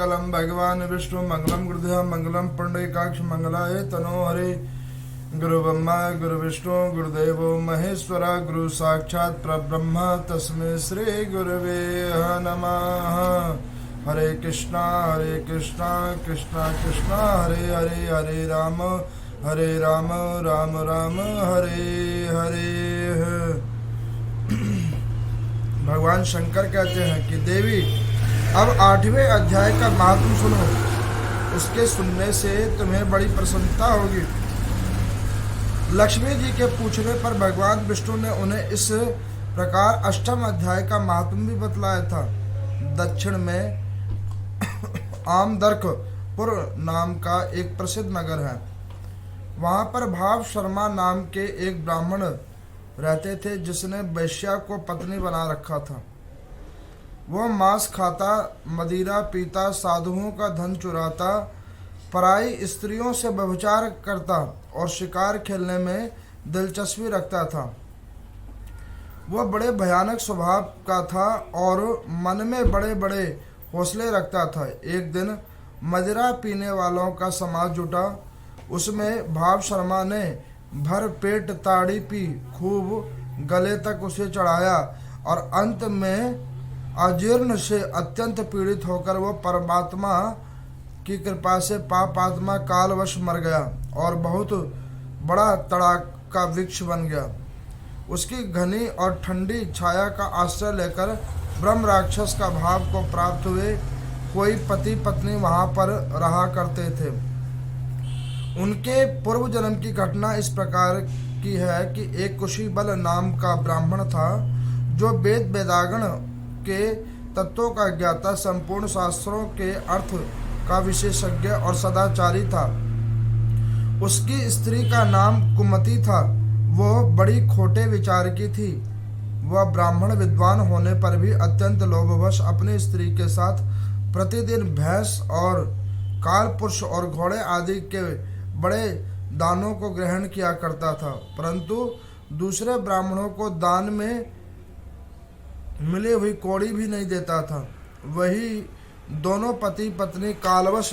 मंगलम भगवान विष्णु मंगलम गुरुदेव मंगलम पुंडरीकाक्ष मंगलाय तनो हरे। गुरु ब्रह्मा गुरु विष्णु गुरुदेव महेश्वर गुरु साक्षात् परब्रह्म तस्मै श्री गुरुवे नमः। हरे कृष्णा कृष्णा कृष्णा हरे हरे, हरे राम राम राम हरे हरे। भगवान शंकर कहते हैं कि देवी अब 8वें अध्याय का महात्म सुनो। उसके सुनने से तुम्हें बड़ी प्रसन्नता होगी। लक्ष्मी जी के पूछने पर भगवान विष्णु ने उन्हें इस प्रकार 8वें अध्याय का महात्म भी बतलाया था। दक्षिण में आमदर्कपुर नाम का एक प्रसिद्ध नगर है। वहां पर भाव शर्मा नाम के एक ब्राह्मण रहते थे जिसने वैश्या को पत्नी बना रखा था। वह मांस खाता, मदिरा पीता, साधुओं का धन चुराता, पराई स्त्रियों से व्यभिचार करता और शिकार खेलने में दिलचस्पी रखता था। वह बड़े भयानक स्वभाव का था और मन में बड़े बड़े हौसले रखता था। एक दिन मदिरा पीने वालों का समाज जुटा। उसमें भाव शर्मा ने भर पेट ताड़ी पी, खूब गले तक उसे चढ़ाया और अंत में अजीर्ण से अत्यंत पीड़ित होकर वह परमात्मा की कृपा से पाप आत्मा कालवश मर गया और बहुत बड़ा तड़ाका वृक्ष बन गया। उसकी घनी और ठंडी छाया का आश्रय लेकर ब्रह्म राक्षस का भाव को प्राप्त हुए कोई पति पत्नी वहां पर रहा करते थे। उनके पूर्व जन्म की घटना इस प्रकार की है कि एक कुशीबल नाम का ब्राह्मण था जो वेद वेदागण के तत्वों का ज्ञाता, संपूर्ण शास्त्रों के अर्थ का विशेषज्ञ और सदाचारी था। उसकी स्त्री का नाम कुमति था। वह बड़ी खोटे विचार की थी। वह ब्राह्मण विद्वान होने पर भी अत्यंत लोभवश अपनी स्त्री के साथ प्रतिदिन भैंस और कालपुरुष और घोड़े आदि के बड़े दानों को ग्रहण किया करता था, परंतु दूसरे ब्राह्मणों को दान में मिली हुई कौड़ी भी नहीं देता था। वही दोनों पति पत्नी कालवश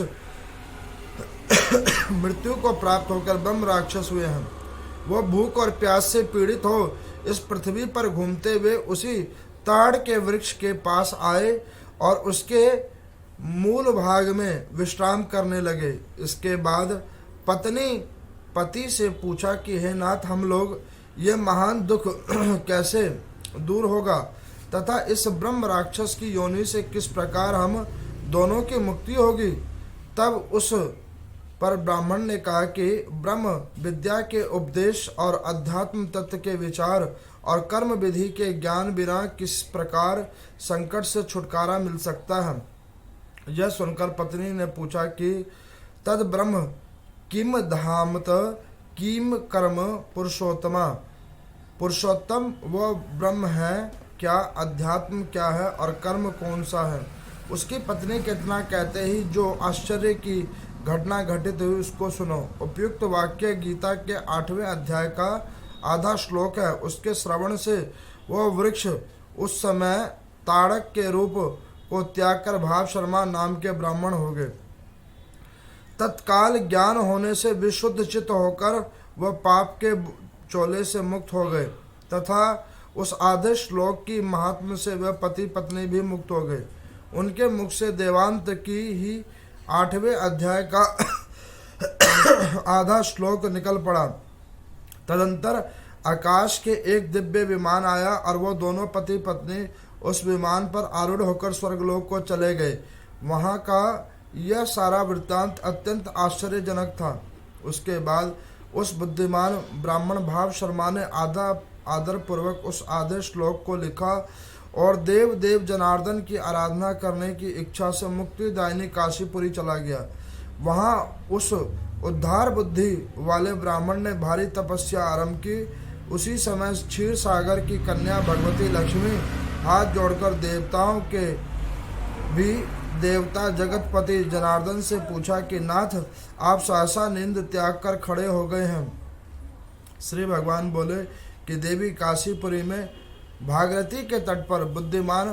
मृत्यु को प्राप्त होकर ब्रह्म राक्षस हुए हैं। वह भूख और प्यास से पीड़ित हो इस पृथ्वी पर घूमते हुए उसी ताड़ के वृक्ष के पास आए और उसके मूल भाग में विश्राम करने लगे। इसके बाद पत्नी पति से पूछा कि हे नाथ, हम लोग ये महान दुख कैसे दूर होगा तथा इस ब्रह्म राक्षस की योनि से किस प्रकार हम दोनों की मुक्ति होगी। तब उस पर ब्राह्मण ने कहा कि ब्रह्म विद्या के उपदेश और अध्यात्म तत्व के विचार और कर्म विधि के ज्ञान बिना किस प्रकार संकट से छुटकारा मिल सकता है। यह सुनकर पत्नी ने पूछा कि तद ब्रह्म किम धामत किम कर्म पुरुषोत्तमा, पुरुषोत्तम वह ब्रह्म है क्या, अध्यात्म क्या है और कर्म कौन सा है। उसकी पत्नी कितना कहते ही जो आश्चर्य की घटना घटित हुई उसको सुनो। उपयुक्त वाक्य गीता के 8वें अध्याय का आधा श्लोक है। उसके श्रवण से वह वृक्ष उस समय ताड़क के रूप को त्याग कर भाव शर्मा नाम के ब्राह्मण हो गए। तत्काल ज्ञान होने से विशुद्ध चित्त होकर वह पाप के चोले से मुक्त हो गए तथा उस आधे श्लोक की महात्म से वह पति पत्नी भी मुक्त हो गए। उनके मुख से देवांत की ही 8वें अध्याय का आधा श्लोक निकल पड़ा। तदंतर आकाश के एक दिव्य विमान आया और वो दोनों पति पत्नी उस विमान पर आरूढ़ होकर स्वर्गलोक को चले गए। वहाँ का यह सारा वृत्तांत अत्यंत आश्चर्यजनक था। उसके बाद उस बुद्धिमान ब्राह्मण भाव शर्मा ने आदर पूर्वक उस आधे श्लोक को लिखा और देव देव जनार्दन की आराधना करने की इच्छा से मुक्तिदायिनी काशीपुरी चला गया। वहाँ उस उद्धार बुद्धि वाले ब्राह्मण ने भारी तपस्या आरंभ की। उसी समय क्षीर सागर की कन्या भगवती लक्ष्मी हाथ जोड़कर देवताओं के भी देवता जगतपति जनार्दन से पूछा कि नाथ, आप सहसा नींद त्याग कर खड़े हो गए हैं। श्री भगवान बोले कि देवी, काशीपुरी में भागीरथी के तट पर बुद्धिमान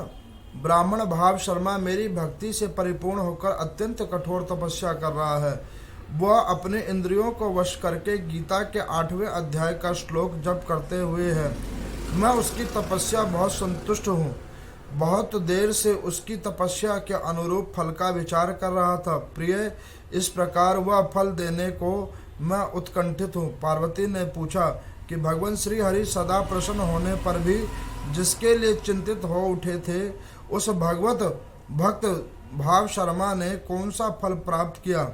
ब्राह्मण भाव शर्मा मेरी भक्ति से परिपूर्ण होकर अत्यंत कठोर तपस्या कर रहा है। वह अपने इंद्रियों को वश करके गीता के 8वें अध्याय का श्लोक जप करते हुए है। मैं उसकी तपस्या बहुत संतुष्ट हूँ। बहुत देर से उसकी तपस्या के अनुरूप फल का विचार कर रहा था। प्रिय, इस प्रकार वह फल देने को मैं उत्कंठित हूँ। पार्वती ने पूछा कि भगवान श्री हरि सदा प्रसन्न होने पर भी जिसके लिए चिंतित हो उठे थे, उस भगवत भक्त भाव शर्मा ने कौन सा फल प्राप्त किया?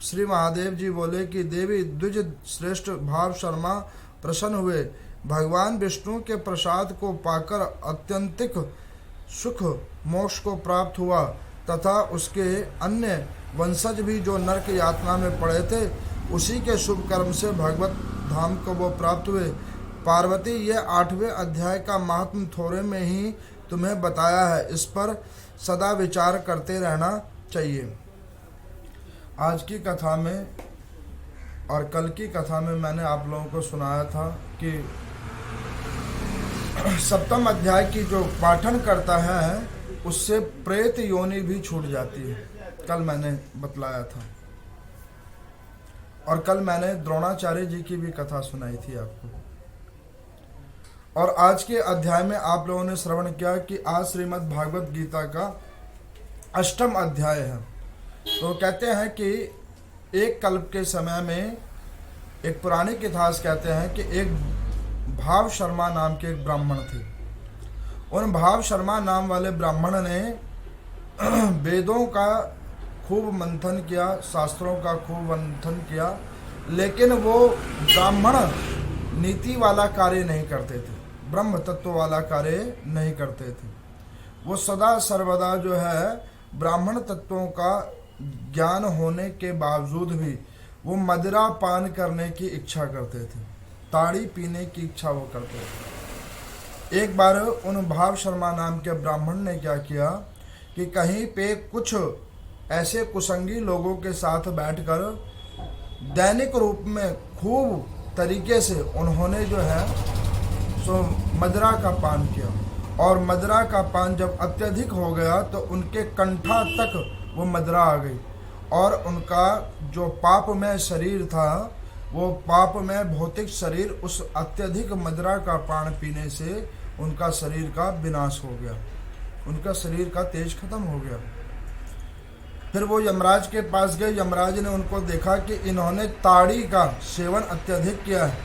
श्री महादेव जी बोले कि देवी द्विज श्रेष्ठ भाव शर्मा प्रसन्न हुए। भगवान विष्णु के प्रसाद को पाकर अत्यंतिक सुख मोक्ष को प्राप्त हुआ तथा उसके अन्य वंशज भी जो नरक यातना में पड़े थे, उसी के शुभ कर्म से भगवत धाम को वो प्राप्त हुए। पार्वती, ये 8वें अध्याय का महात्म थोड़े में ही तुम्हें बताया है, इस पर सदा विचार करते रहना चाहिए। आज की कथा में और कल की कथा में मैंने आप लोगों को सुनाया था कि 7वें अध्याय की जो पाठन करता है उससे प्रेत योनि भी छूट जाती है। कल मैंने बतलाया था। और कल मैंने द्रोणाचार्य जी की भी कथा सुनाई थी आपको। और आज के अध्याय में आप लोगों ने श्रवण किया कि आज श्रीमद् भागवत गीता का 8वां अध्याय है। तो कहते हैं कि एक कल्प के समय में एक पौराणिक इतिहास कहते हैं कि एक भाव शर्मा नाम के एक ब्राह्मण थे। उन भाव शर्मा नाम वाले ब्राह्मण ने वेदों का खूब मंथन किया, शास्त्रों का खूब मंथन किया, लेकिन वो ब्राह्मण नीति वाला कार्य नहीं करते थे, ब्रह्म तत्व वाला कार्य नहीं करते थे। वो सदा सर्वदा जो है ब्राह्मण तत्वों का ज्ञान होने के बावजूद भी वो मदिरा पान करने की इच्छा करते थे, ताड़ी पीने की इच्छा वो करते थे। एक बार उन भाव शर्मा नाम के ब्राह्मण ने क्या किया कि कहीं पे कुछ ऐसे कुसंगी लोगों के साथ बैठकर दैनिक रूप में खूब तरीके से उन्होंने जो है सो मदिरा का पान किया। और मदिरा का पान जब अत्यधिक हो गया तो उनके कंठा तक वो मदिरा आ गई और उनका जो पापमय शरीर था, वो पापमय भौतिक शरीर उस अत्यधिक मदिरा का पान पीने से उनका शरीर का विनाश हो गया, उनका शरीर का तेज खत्म हो गया। फिर वो यमराज के पास गए। यमराज ने उनको देखा कि इन्होंने ताड़ी का सेवन अत्यधिक किया है,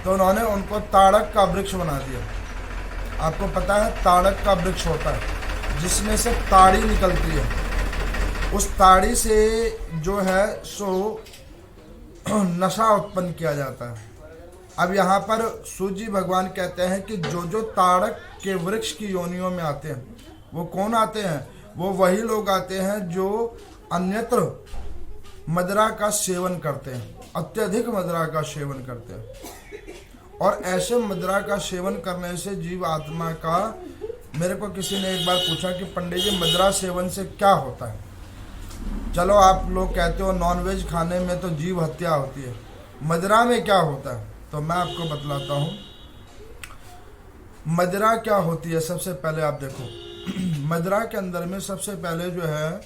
तो उन्होंने उनको ताड़क का वृक्ष बना दिया। आपको पता है ताड़क का वृक्ष होता है जिसमें से ताड़ी निकलती है। उस ताड़ी से जो है सो नशा उत्पन्न किया जाता है। अब यहाँ पर सूर्य भगवान कहते हैं कि जो जो ताड़क के वृक्ष की योनियों में आते हैं, वो कौन आते हैं? वो वही लोग आते हैं जो अन्यत्र मदिरा का सेवन करते हैं, अत्यधिक मदिरा का सेवन करते हैं। और ऐसे मदिरा का सेवन करने से जीव आत्मा का, मेरे को किसी ने एक बार पूछा कि पंडित जी मदिरा सेवन से क्या होता है? चलो आप लोग कहते हो नॉनवेज खाने में तो जीव हत्या होती है, मदिरा में क्या होता है? तो मैं आपको बतलाता हूँ मदिरा क्या होती है। सबसे पहले आप देखो मदिरा के अंदर में सबसे पहले जो है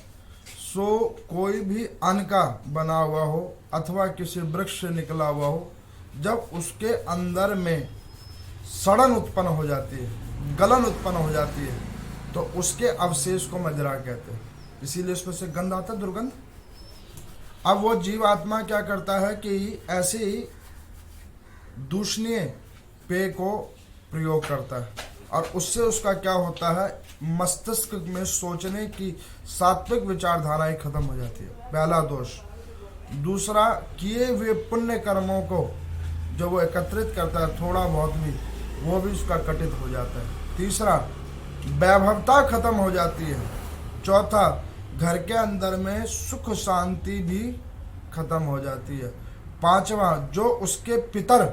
सो कोई भी अन्न का बना हुआ हो अथवा किसी वृक्ष से निकला हुआ हो, जब उसके अंदर में सड़न उत्पन्न हो जाती है, गलन उत्पन्न हो जाती है, तो उसके अवशेष को मदिरा कहते हैं। इसीलिए उसमें से गंध आता है, दुर्गंध। अब वो जीव आत्मा क्या करता है कि ऐसे ही दूषणीय पेय को प्रयोग करता है और उससे उसका क्या होता है, मस्तिष्क में सोचने की सात्विक विचारधाराएं खत्म हो जाती है, पहला दोष। दूसरा, किए हुए पुण्य कर्मों को जो वो एकत्रित करता है थोड़ा बहुत भी, वो भी उसका कटित हो जाता है। तीसरा, वैभवता खत्म हो जाती है। चौथा, घर के अंदर में सुख शांति भी खत्म हो जाती है। पांचवा, जो उसके पितर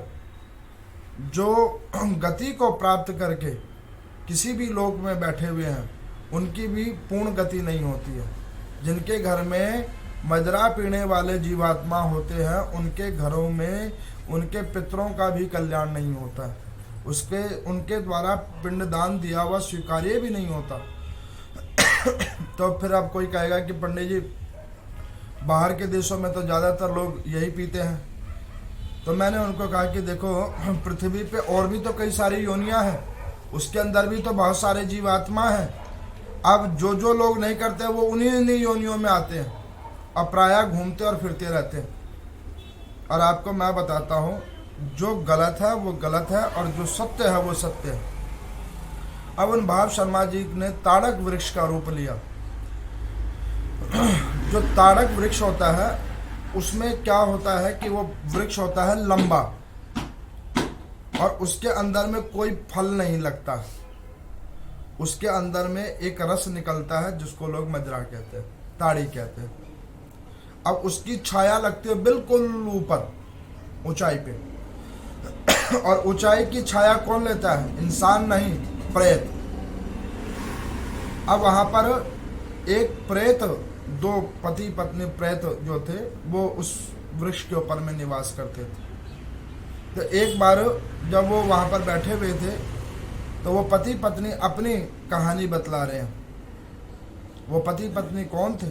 जो गति को प्राप्त करके किसी भी लोक में बैठे हुए हैं, उनकी भी पूर्ण गति नहीं होती है। जिनके घर में मदिरा पीने वाले जीवात्मा होते हैं, उनके घरों में उनके पितरों का भी कल्याण नहीं होता, उनके द्वारा पिंडदान दिया हुआ स्वीकार्य भी नहीं होता। तो फिर अब कोई कहेगा कि पंडित जी बाहर के देशों में तो ज़्यादातर लोग यही पीते हैं। तो मैंने उनको कहा कि देखो, पृथ्वी पे और भी तो कई सारी योनियां हैं, उसके अंदर भी तो बहुत सारे जीवात्मा हैं। अब जो जो लोग नहीं करते वो उन्हीं योनियों में आते हैं और प्रायः घूमते और फिरते रहते हैं। और आपको मैं बताता हूँ, जो गलत है वो गलत है और जो सत्य है वो सत्य है। अब उन भाव शर्मा जी ने ताड़क वृक्ष का रूप लिया। जो ताड़क वृक्ष होता है उसमें क्या होता है कि वो वृक्ष होता है लंबा और उसके अंदर में कोई फल नहीं लगता। उसके अंदर में एक रस निकलता है जिसको लोग मजरा कहते हैं, ताड़ी कहते हैं। अब उसकी छाया लगती है बिल्कुल ऊपर ऊंचाई पे, और ऊंचाई की छाया कौन लेता है? इंसान नहीं, प्रेत। अब वहां पर एक प्रेत, दो पति पत्नी प्रेत जो थे वो उस वृक्ष के ऊपर में निवास करते थे। तो एक बार जब वो वहां पर बैठे हुए थे तो वो पति पत्नी अपनी कहानी बतला रहे हैं। वो पति पत्नी कौन थे?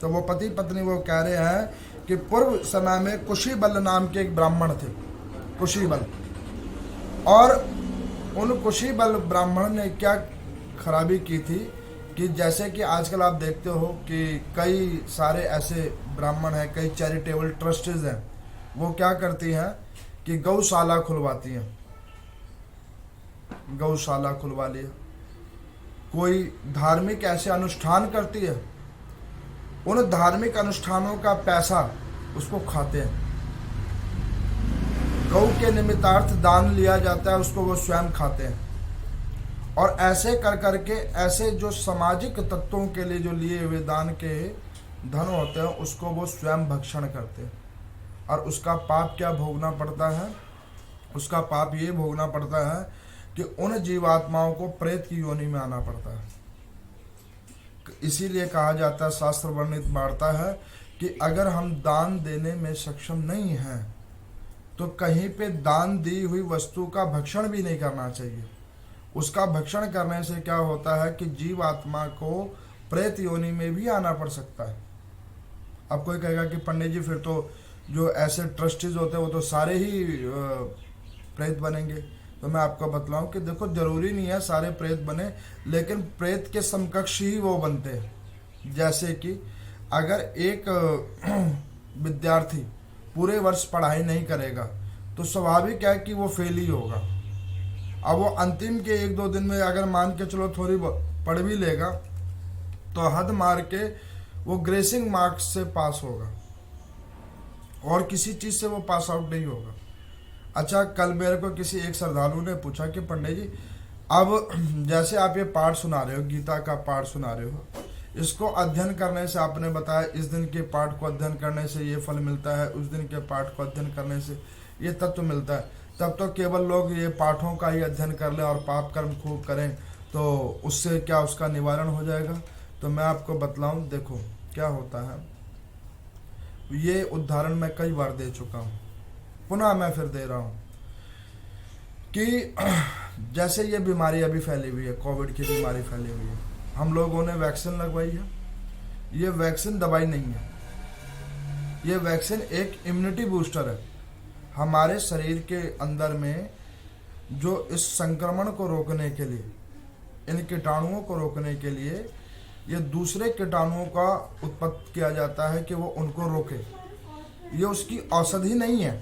तो वो पति पत्नी वो कह रहे हैं कि पूर्व समय में कुशीबल नाम के एक ब्राह्मण थे, कुशीबल। और उन कुशीबल ब्राह्मण ने क्या खराबी की थी कि जैसे कि आजकल आप देखते हो कि कई सारे ऐसे ब्राह्मण हैं, कई चैरिटेबल ट्रस्टीज हैं, वो क्या करती हैं कि गौशाला खुलवाती हैं। गौशाला खुलवा लिया, कोई धार्मिक ऐसे अनुष्ठान करती है, उन धार्मिक अनुष्ठानों का पैसा उसको खाते हैं। गौ के निमित्तार्थ दान लिया जाता है, उसको वो स्वयं खाते हैं। और ऐसे कर करके ऐसे जो सामाजिक तत्वों के लिए जो लिए हुए दान के धन होते हैं उसको वो स्वयं भक्षण करते हैं। और उसका पाप क्या भोगना पड़ता है? उसका पाप ये भोगना पड़ता है कि उन जीवात्माओं को प्रेत की योनि में आना पड़ता है। इसीलिए कहा जाता है, शास्त्र वर्णित वार्ता है कि अगर हम दान देने में सक्षम नहीं हैं तो कहीं पे दान दी हुई वस्तु का भक्षण भी नहीं करना चाहिए। उसका भक्षण करने से क्या होता है कि जीवात्मा को प्रेत योनि में भी आना पड़ सकता है। अब कोई कहेगा कि पंडित जी फिर तो जो ऐसे ट्रस्टीज होते हैं वो तो सारे ही प्रेत बनेंगे। तो मैं आपको बतलाऊं कि देखो, जरूरी नहीं है सारे प्रेत बने, लेकिन प्रेत के समकक्ष ही वो बनते हैं। जैसे कि अगर एक विद्यार्थी पूरे वर्ष पढ़ाई नहीं करेगा तो स्वाभाविक है कि वो फेल ही होगा। अब वो अंतिम के 1-2 दिन में अगर मान के चलो थोड़ी पढ़ भी लेगा तो हद मार के वो ग्रेसिंग मार्क्स से पास होगा और किसी चीज़ से वो पास आउट नहीं होगा। अच्छा, कल मेरे को किसी एक श्रद्धालु ने पूछा कि पंडित जी, अब जैसे आप ये पाठ सुना रहे हो, गीता का पाठ सुना रहे हो, इसको अध्ययन करने से आपने बताया इस दिन के पाठ को अध्ययन करने से ये फल मिलता है, उस दिन के पाठ को अध्ययन करने से ये तत्व मिलता है। तब तो केवल लोग ये पाठों का ही अध्ययन कर लें और पाप कर्म खूब करें तो उससे क्या उसका निवारण हो जाएगा? तो मैं आपको बतलाऊं, देखो क्या होता है। ये उदाहरण मैं कई बार दे चुका हूँ, पुनः मैं फिर दे रहा हूँ कि जैसे ये बीमारी अभी फैली हुई है, कोविड की बीमारी फैली हुई है, हम लोगों ने वैक्सीन लगवाई है। ये वैक्सीन दवाई नहीं है, ये वैक्सीन एक इम्यूनिटी बूस्टर है। हमारे शरीर के अंदर में जो इस संक्रमण को रोकने के लिए, इन कीटाणुओं को रोकने के लिए ये दूसरे कीटाणुओं का उत्पत्ति किया जाता है कि वो उनको रोके। ये उसकी औषधि नहीं है,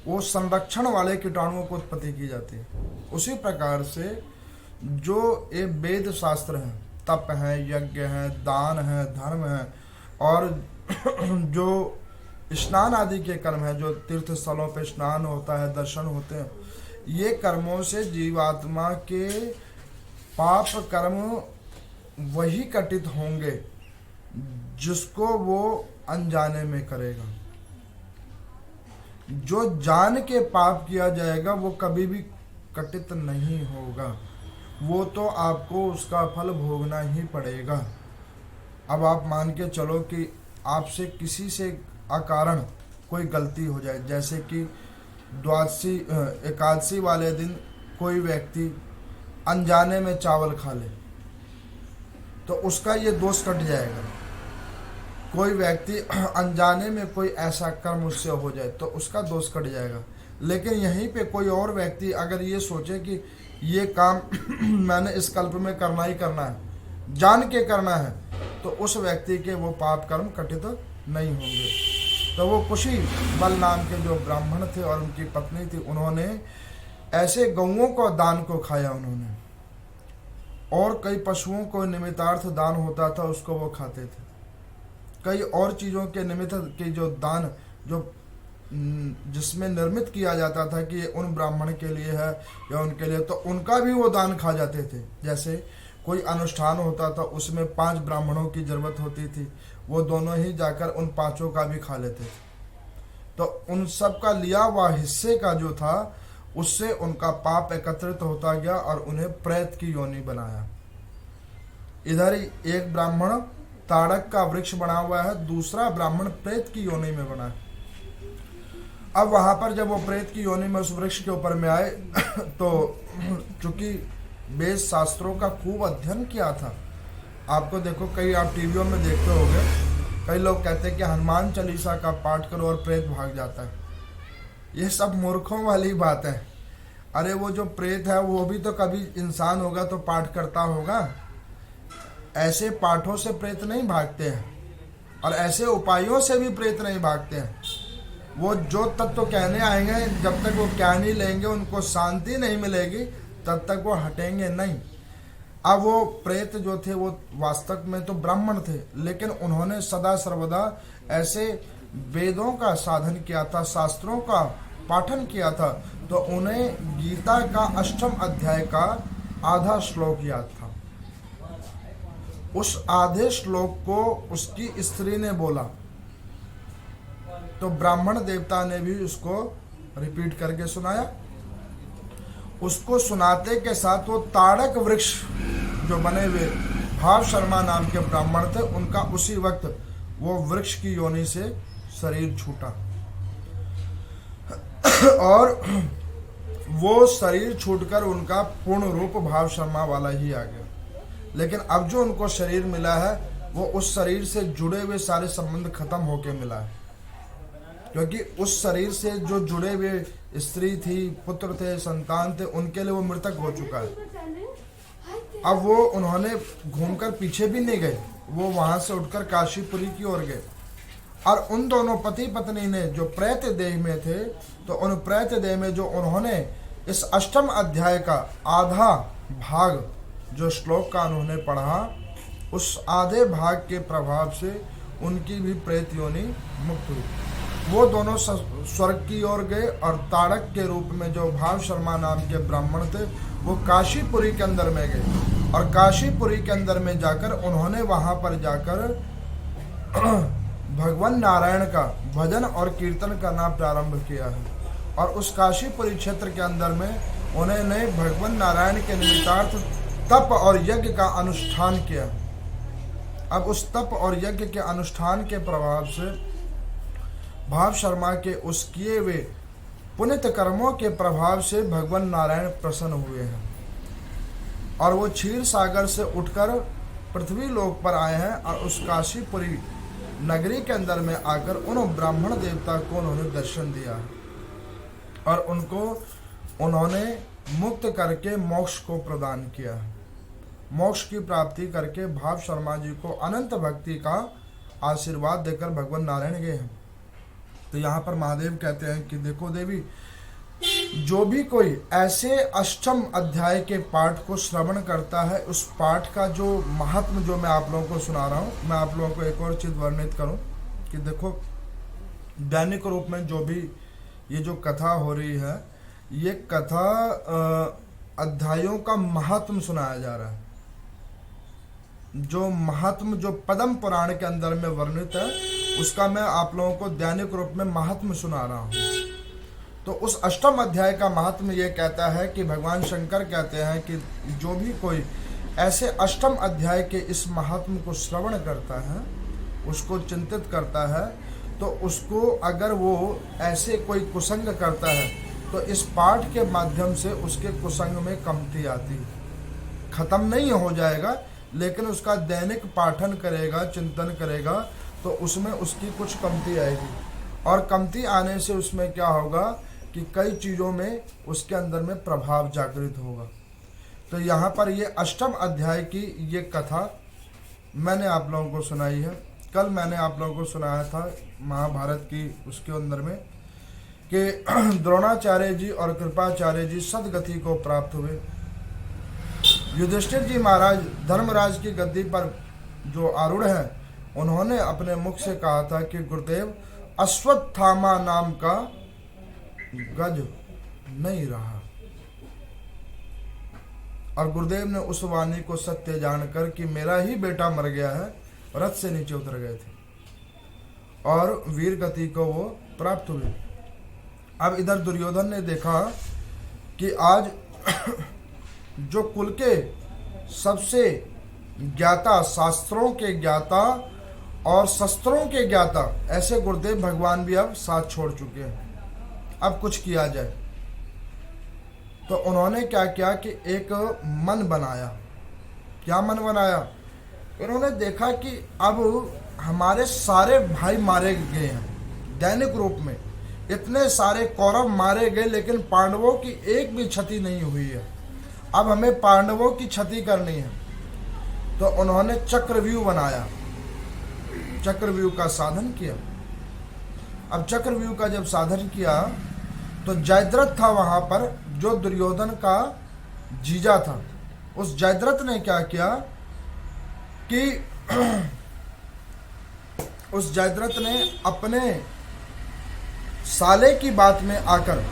वो संरक्षण वाले कीटाणुओं को उत्पत्ति की जाती है। उसी प्रकार से जो ये वेद शास्त्र हैं, तप है, यज्ञ है, दान है, धर्म है, और जो स्नान आदि के कर्म है, जो तीर्थ स्थलों पे स्नान होता है, दर्शन होते हैं, ये कर्मों से जीवात्मा के पाप कर्म वही कटित होंगे जिसको वो अनजाने में करेगा। जो जान के पाप किया जाएगा वो कभी भी कटित नहीं होगा, वो तो आपको उसका फल भोगना ही पड़ेगा। अब आप मान के चलो कि आपसे किसी से अकारण कोई गलती हो जाए, जैसे कि द्वादशी एकादशी वाले दिन कोई व्यक्ति अनजाने में चावल खा ले, तो उसका ये दोष कट जाएगा। कोई व्यक्ति अनजाने में कोई ऐसा कर्म उससे हो जाए तो उसका दोष कट जाएगा। लेकिन यहीं पे कोई और व्यक्ति अगर ये सोचे कि ये काम मैंने इस कल्प में करना ही करना है, जान के करना है, तो उस व्यक्ति के वो पाप कर्म कटित नहीं होंगे। तो वो कुशी बल नाम के जो ब्राह्मण थे और उनकी पत्नी थी, उन्होंने ऐसे गौओं को दान को खाया उन्होंने, और कई पशुओं को निमित्तार्थ दान होता था उसको वो खाते थे। कई और चीज़ों के निमित्त के जो दान जो जिसमें निर्मित किया जाता था कि ये उन ब्राह्मण के लिए है या उनके लिए, तो उनका भी वो दान खा जाते थे। जैसे कोई अनुष्ठान होता था उसमें 5 ब्राह्मणों की जरूरत होती थी, वो दोनों ही जाकर उन 5 का भी खा लेते थे। तो उन सब का लिया हुआ हिस्से का जो था उससे उनका पाप एकत्रित होता गया और उन्हें प्रेत की योनि बनाया। इधर ही एक ब्राह्मण ताड़क का वृक्ष बना हुआ है, दूसरा ब्राह्मण प्रेत की योनि में बना है। अब वहां पर जब वो प्रेत की योनि में उस वृक्ष के ऊपर में आए तो चूंकि वेद शास्त्रों का खूब अध्ययन किया था, आपको देखो कई आप टीवियों में देखते होंगे, कई लोग कहते हैं कि हनुमान चालीसा का पाठ करो और प्रेत भाग जाता है। ये सब मूर्खों वाली बात है। अरे वो जो प्रेत है वो भी तो कभी इंसान होगा तो पाठ करता होगा। ऐसे पाठों से प्रेत नहीं भागते हैं और ऐसे उपायों से भी प्रेत नहीं भागते हैं। वो जो तत्व कहने आएंगे, जब तक वो क्या नहीं लेंगे, उनको शांति नहीं मिलेगी, तब तक वो हटेंगे नहीं। अब वो प्रेत जो थे वो वास्तव में तो ब्राह्मण थे, लेकिन उन्होंने सदा सर्वदा ऐसे वेदों का साधन किया था, शास्त्रों का पाठन किया था, तो उन्हें गीता का 8वें अध्याय का आधा श्लोक याद था। उस आधे श्लोक को उसकी स्त्री ने बोला तो ब्राह्मण देवता ने भी उसको रिपीट करके सुनाया। उसको सुनाते के साथ वो ताड़क वृक्ष जो बने हुए भाव शर्मा नाम के ब्राह्मण थे, उनका उसी वक्त वो वृक्ष की योनि से शरीर छूटा और वो शरीर छूटकर उनका पूर्ण रूप भाव शर्मा वाला ही आ गया। लेकिन अब जो उनको शरीर मिला है वो उस शरीर से जुड़े हुए सारे संबंध खत्म होके मिला है, क्योंकि उस शरीर से जो जुड़े हुए स्त्री थी, पुत्र थे, संतान थे, उनके लिए वो मृतक हो चुका है। अब वो उन्होंने घूमकर पीछे भी नहीं गए, वो वहां से उठकर काशीपुरी की ओर गए और उन दोनों पति पत्नी ने जो प्रेत देह में थे, तो उन प्रेत देह में जो उन्होंने इस 8वें अध्याय का आधा भाग जो श्लोक का उन्होंने पढ़ा, उस आधे भाग के प्रभाव से उनकी भी प्रेत योनि मुक्त हुई। वो दोनों स्वर्ग की ओर गए और ताड़क के रूप में जो भाव शर्मा नाम के ब्राह्मण थे वो काशीपुरी के अंदर में गए और काशीपुरी के अंदर में जाकर उन्होंने वहां पर जाकर भगवान नारायण का भजन और कीर्तन करना प्रारंभ किया है। और उस काशीपुरी क्षेत्र के अंदर में उन्होंने भगवान नारायण के निमित्तार्थ तप और यज्ञ का अनुष्ठान किया। अब उस तप और यज्ञ के अनुष्ठान के प्रभाव से भाव शर्मा के उस किए हुए पुनित कर्मों के प्रभाव से भगवान नारायण प्रसन्न हुए हैं और वो क्षीर सागर से उठकर पृथ्वी लोक पर आए हैं और उस काशीपुरी नगरी के अंदर में आकर उन ब्राह्मण देवता को उन्होंने दर्शन दिया और उनको उन्होंने मुक्त करके मोक्ष को प्रदान किया। मोक्ष की प्राप्ति करके भाव शर्मा जी को अनंत भक्ति का आशीर्वाद देकर भगवान नारायण गए हैं। तो यहाँ पर महादेव कहते हैं कि देखो देवी, जो भी कोई ऐसे 8वें अध्याय के पाठ को श्रवण करता है, उस पाठ का जो महात्म जो मैं आप लोगों को सुना रहा हूँ, मैं आप लोगों को एक और चीज वर्णित करूँ कि देखो दैनिक रूप में जो भी ये जो कथा हो रही है, ये कथा अध्यायों का महात्म सुनाया जा रहा है। जो महात्म जो पद्म पुराण के अंदर में वर्णित है उसका मैं आप लोगों को दैनिक रूप में महात्म सुना रहा हूँ। तो उस 8वें अध्याय का महात्म ये कहता है कि भगवान शंकर कहते हैं कि जो भी कोई ऐसे 8वें अध्याय के इस महात्म को श्रवण करता है, उसको चिंतित करता है, तो उसको अगर वो ऐसे कोई कुसंग करता है तो इस पाठ के माध्यम से उसके कुसंग में कमती आती है। खत्म नहीं हो जाएगा लेकिन उसका दैनिक पाठन करेगा, चिंतन करेगा, तो उसमें उसकी कुछ कमती आएगी। और कमती आने से उसमें क्या होगा कि कई चीज़ों में उसके अंदर में प्रभाव जागृत होगा। तो यहाँ पर ये अष्टम अध्याय की ये कथा मैंने आप लोगों को सुनाई है। कल मैंने आप लोगों को सुनाया था महाभारत की उसके अंदर में कि द्रोणाचार्य जी और कृपाचार्य जी सदगति को प्राप्त हुए। युधिष्ठिर जी महाराज धर्मराज की गद्दी पर जो आरूढ़ हैं, उन्होंने अपने मुख से कहा था कि गुरुदेव अश्वत्थामा नाम का गज नहीं रहा। और गुरुदेव ने उस वाणी को सत्य जानकर कि मेरा ही बेटा मर गया है, रथ से नीचे उतर गए थे और वीर गति को वो प्राप्त हुए। अब इधर दुर्योधन ने देखा कि आज जो कुल के सबसे ज्ञाता, शास्त्रों के ज्ञाता और शस्त्रों के ज्ञाता, ऐसे गुरुदेव भगवान भी अब साथ छोड़ चुके हैं। अब कुछ किया जाए। तो उन्होंने क्या किया कि एक मन बनाया। क्या मन बनाया? उन्होंने देखा कि अब हमारे सारे भाई मारे गए हैं दैनिक रूप में, इतने सारे कौरव मारे गए, लेकिन पांडवों की एक भी क्षति नहीं हुई है। अब हमें पांडवों की क्षति करनी है। तो उन्होंने चक्रव्यूह बनाया, चक्रव्यूह का साधन किया। अब चक्रव्यूह का जब साधन किया तो जयद्रथ था वहां पर, जो दुर्योधन का जीजा था। उस जयद्रथ ने क्या किया कि उस जयद्रथ ने अपने साले की बात में आकर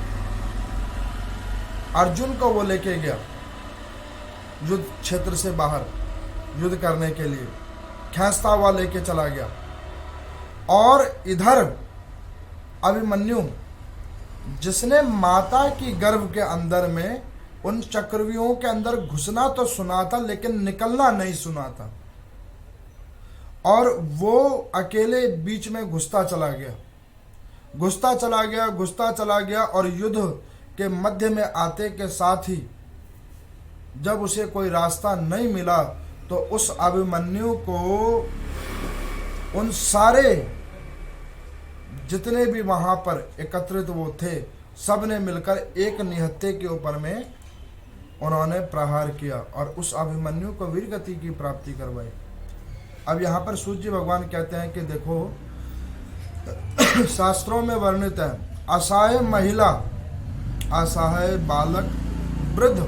अर्जुन को वो लेके गया युद्ध क्षेत्र से बाहर युद्ध करने के लिए, खींचता हुआ लेके चला गया। और इधर अभिमन्यु, जिसने माता की गर्भ के अंदर में उन चक्रव्यूहों के अंदर घुसना तो सुना था, लेकिन निकलना नहीं सुना था, और वो अकेले बीच में घुसता चला गया, घुसता चला गया, घुसता चला गया। और युद्ध के मध्य में आते के साथ ही जब उसे कोई रास्ता नहीं मिला, तो उस अभिमन्यु को उन सारे जितने भी वहां पर एकत्रित वो थे, सब ने मिलकर एक निहत्थे के ऊपर में उन्होंने प्रहार किया और उस अभिमन्यु को वीर गति की प्राप्ति करवाई। अब यहाँ पर सूर्य भगवान कहते हैं कि देखो, शास्त्रों में वर्णित है, असहाय महिला, असहाय बालक, वृद्ध,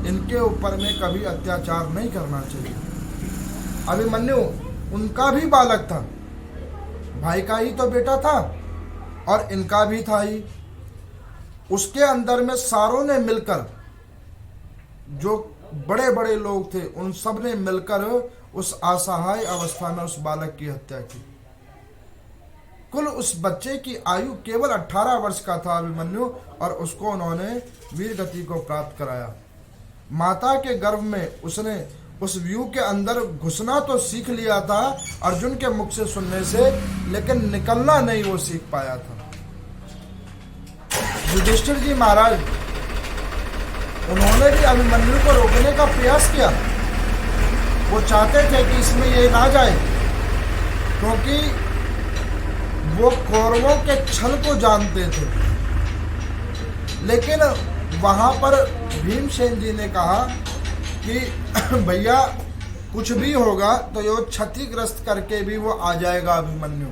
इनके ऊपर में कभी अत्याचार नहीं करना चाहिए। अभिमन्यु उनका भी बालक था, भाई का ही तो बेटा था, और इनका भी था ही। उसके अंदर में सारों ने मिलकर, जो बड़े बड़े लोग थे, उन सब ने मिलकर उस असहाय अवस्था में उस बालक की हत्या की। कुल उस बच्चे की आयु केवल 18 वर्ष का था अभिमन्यु, और उसको उन्होंने वीर गति को प्राप्त कराया। माता के गर्भ में उसने उस व्यूह के अंदर घुसना तो सीख लिया था अर्जुन के मुख से सुनने से, लेकिन निकलना नहीं वो सीख पाया था। युधिष्ठिर जी महाराज, उन्होंने भी अभिमन्यु को रोकने का प्रयास किया। वो चाहते थे कि इसमें ये ना जाए, क्योंकि वो कौरवों के छल को जानते थे। लेकिन वहां पर भीमसेन जी ने कहा कि भैया कुछ भी होगा तो ये क्षतिग्रस्त करके भी वो आ जाएगा अभिमन्यु।